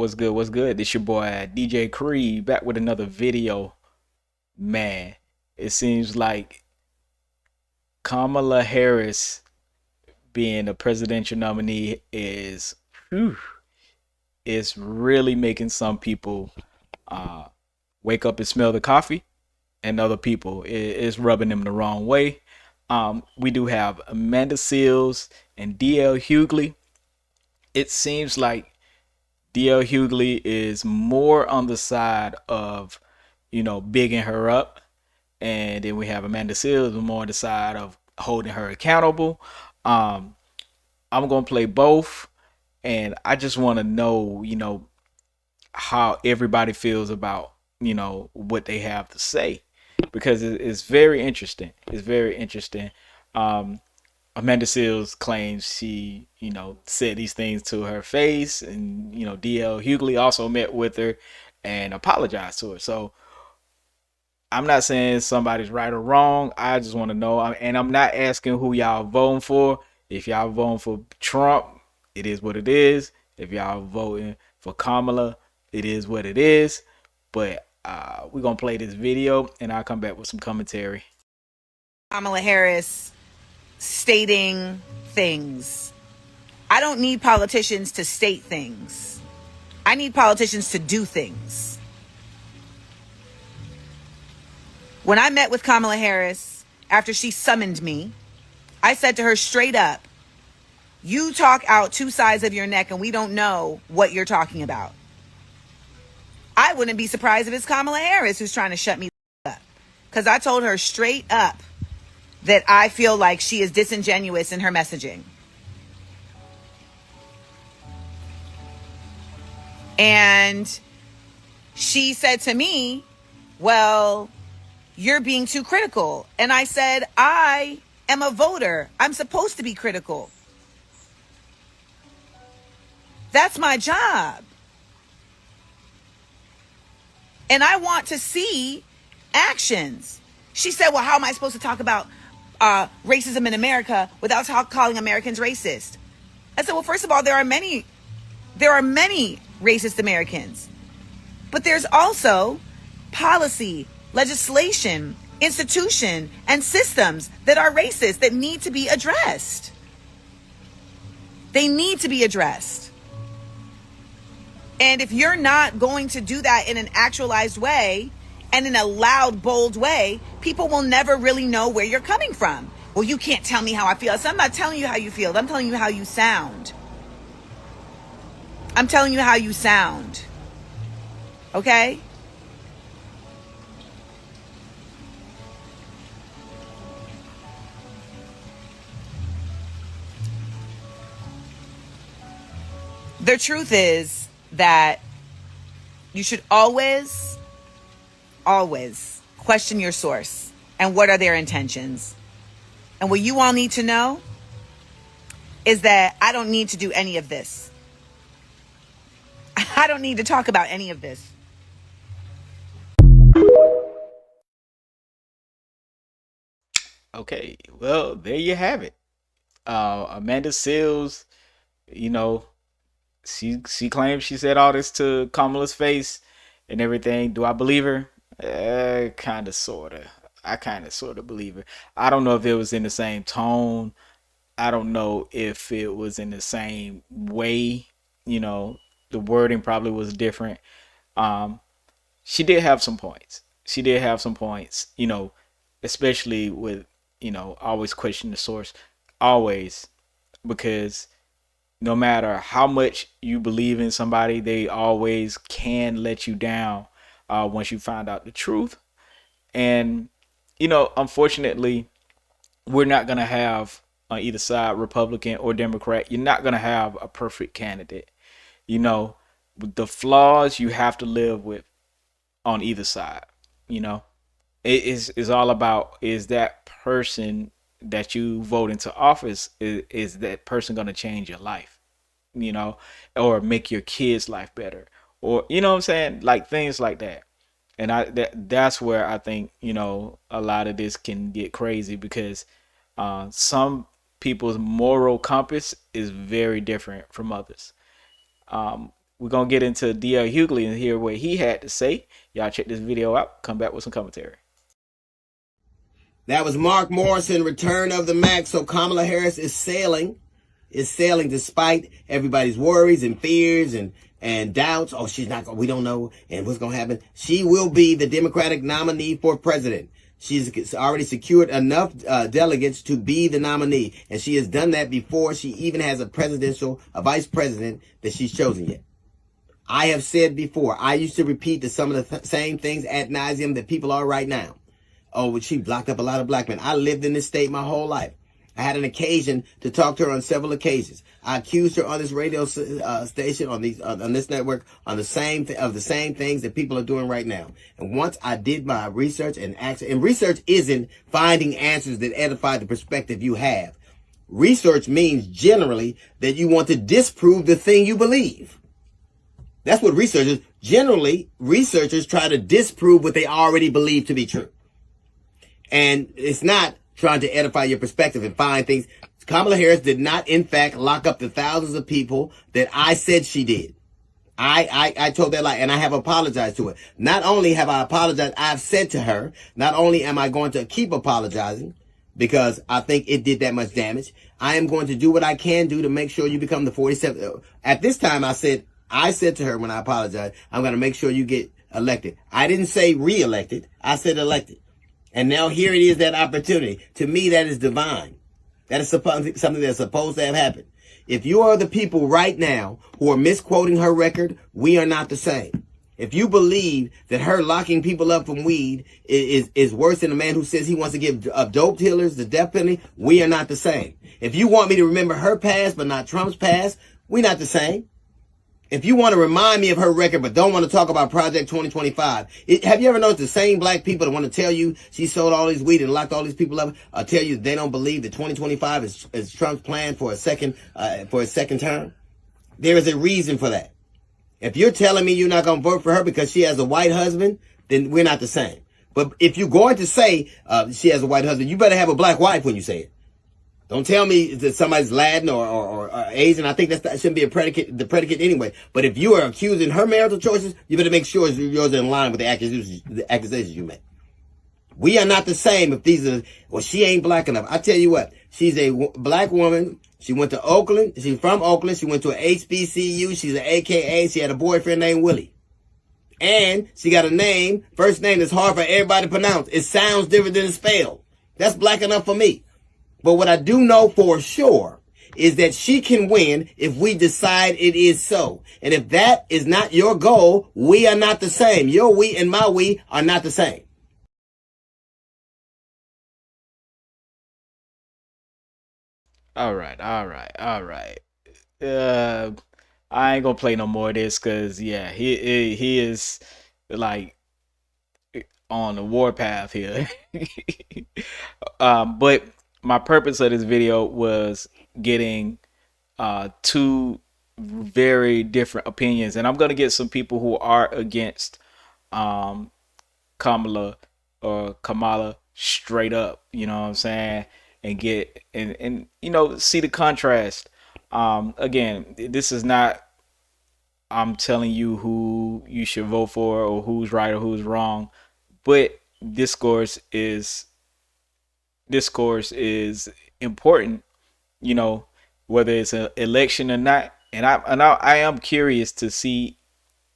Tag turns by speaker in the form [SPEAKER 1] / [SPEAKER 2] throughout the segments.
[SPEAKER 1] What's good? What's good? This your boy DJ Creed back with another video. Man, it seems like Kamala Harris being a presidential nominee whew, is really making some people uh, wake up and smell the coffee, and other people is rubbing them the wrong way. We do have Amanda Seals and DL Hughley. It seems like DL Hughley is more on the side of, bigging her up. And then we have Amanda Seals more on the side of holding her accountable. Um, I'm going to play both. And I just want to know, how everybody feels about, what they have to say. Because it's very interesting. It's very interesting. Um, Amanda Seals claims she, said these things to her face, and DL Hughley also met with her and apologized to her. So I'm not saying somebody's right or wrong. I just want to know, and I'm not asking who y'all voting for. If y'all voting for Trump, it is what it is. If y'all voting for Kamala, it is what it is. But we're gonna play this video, and I'll come back with some commentary.
[SPEAKER 2] Kamala Harris stating things. I don't need politicians to state things. I need politicians to do things. When I met with Kamala Harris after she summoned me, I said to her straight up, you talk out two sides of your neck and we don't know what you're talking about. I wouldn't be surprised if it's Kamala Harris who's trying to shut me up. Because I told her straight up that I feel like she is disingenuous in her messaging. And she said to me, well, you're being too critical. And I said, I am a voter. I'm supposed to be critical. That's my job. And I want to see actions. She said, well, how am I supposed to talk about racism in America without calling Americans racist? I said, well, first of all, there are many racist Americans. But there's also policy, legislation, institution, and systems that are racist that need to be addressed. They need to be addressed. And if you're not going to do that in an actualized way and in a loud, bold way, people will never really know where you're coming from. Well, you can't tell me how I feel. So I'm not telling you how you feel. I'm telling you how you sound. I'm telling you how you sound. Okay? The truth is that you should always question your source and what are their intentions. And what you all need to know is that I don't need to do any of this. I don't need to talk about any of this.
[SPEAKER 1] Okay, well, there you have it. Amanda Seals, you know, she claims she said all this to Kamala's face and everything. Do I believe her? Kind of, sorta. I kind of, sort of believe her. I don't know if it was in the same tone. I don't know if it was in the same way. You know, the wording probably was different. Um, she did have some points. She did have some points. Especially with always question the source, always, because no matter how much you believe in somebody, they always can let you down once you find out the truth. And unfortunately, we're not gonna have on either side, Republican or Democrat. You're not gonna have a perfect candidate. You know, the flaws you have to live with on either side. You know, is all about, is that person that you vote into office, is that person going to change your life, you know, or make your kids life better, or what I'm saying, like things like that. And that's where I think a lot of this can get crazy, because some people's moral compass is very different from others. we're gonna get into D.L. Hughley and hear what he had to say. Y'all check this video out. Come back with some commentary.
[SPEAKER 3] That was Mark Morrison, Return of the Mac. So Kamala Harris is sailing despite everybody's worries and fears and doubts. Oh, she's not, we don't know, and what's going to happen. She will be the Democratic nominee for president. She's already secured enough delegates to be the nominee, and she has done that before. She even has a vice president that she's chosen yet. I have said before, I used to repeat some of the same things ad nauseum that people are right now. Oh, she blocked up a lot of black men. I lived in this state my whole life. I had an occasion to talk to her on several occasions. I accused her on this radio station, on this network, on the same things that people are doing right now. And once I did my research and research isn't finding answers that edify the perspective you have. Research means generally that you want to disprove the thing you believe. That's what researchers try to disprove what they already believe to be true. And it's not trying to edify your perspective and find things. Kamala Harris did not, in fact, lock up the thousands of people that I said she did. I told that lie, and I have apologized to it. Not only have I apologized, I've said to her, not only am I going to keep apologizing because I think it did that much damage, I am going to do what I can do to make sure you become the 47th. At this time, I said to her when I apologized, I'm going to make sure you get elected. I didn't say re-elected. I said elected. And now here it is, that opportunity. To me, that is divine. That is something that's supposed to have happened. If you are the people right now who are misquoting her record, we are not the same. If you believe that her locking people up from weed is worse than a man who says he wants to give dope dealers the death penalty, we are not the same. If you want me to remember her past but not Trump's past, we're not the same. If you want to remind me of her record but don't want to talk about Project 2025, have you ever noticed the same black people that want to tell you she sold all these weed and locked all these people up, tell you they don't believe that 2025 is Trump's plan for a second term? There is a reason for that. If you're telling me you're not going to vote for her because she has a white husband, then we're not the same. But if you're going to say she has a white husband, you better have a black wife when you say it. Don't tell me that somebody's Latin or Asian. I think that shouldn't be the predicate anyway. But if you are accusing her marital choices, you better make sure yours are in line with the accusations you make. We are not the same if these are, well, she ain't black enough. I tell you what, she's a black woman. She went to Oakland. She's from Oakland. She went to an HBCU. She's an AKA. She had a boyfriend named Willie. And she got a first name that's hard for everybody to pronounce. It sounds different than it's spelled. That's black enough for me. But what I do know for sure is that she can win if we decide it is so. And if that is not your goal, we are not the same. Your we and my we are not the same.
[SPEAKER 1] All right. I ain't gonna play no more of this because yeah, he is like on the warpath here. But my purpose of this video was getting two very different opinions, and I'm gonna get some people who are against um, Kamala or Kamala straight up. You know what I'm saying? And get and see the contrast. Again, this is not I'm telling you who you should vote for or who's right or who's wrong, but discourse is important, you know, whether it's an election or not. And I am curious to see,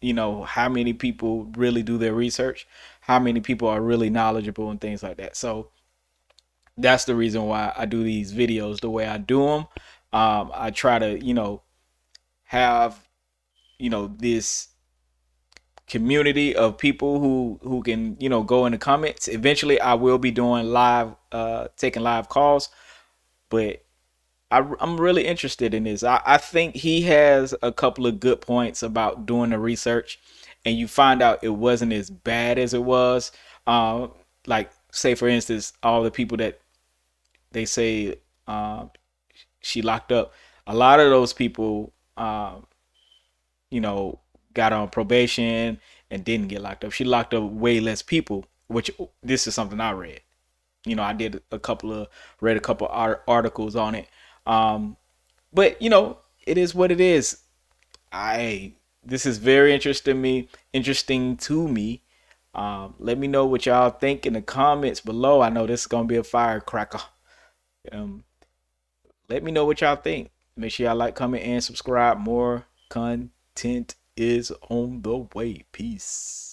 [SPEAKER 1] how many people really do their research, how many people are really knowledgeable and things like that. So that's the reason why I do these videos the way I do them. I try to, have, this community of people who can go in the comments. Eventually I will be doing live taking live calls, but I'm really interested in this. I think he has a couple of good points about doing the research, and you find out it wasn't as bad as it was. Like, say for instance, all the people that they say she locked up, a lot of those people you know, got on probation and didn't get locked up. She locked up way less people, which this is something I read. I did read a couple articles on it. But it is what it is. I This is very interesting to me. Let me know what y'all think in the comments below. I know this is gonna be a firecracker. Um, let me know what y'all think. Make sure y'all like, comment, and subscribe. More content is on the way. Peace.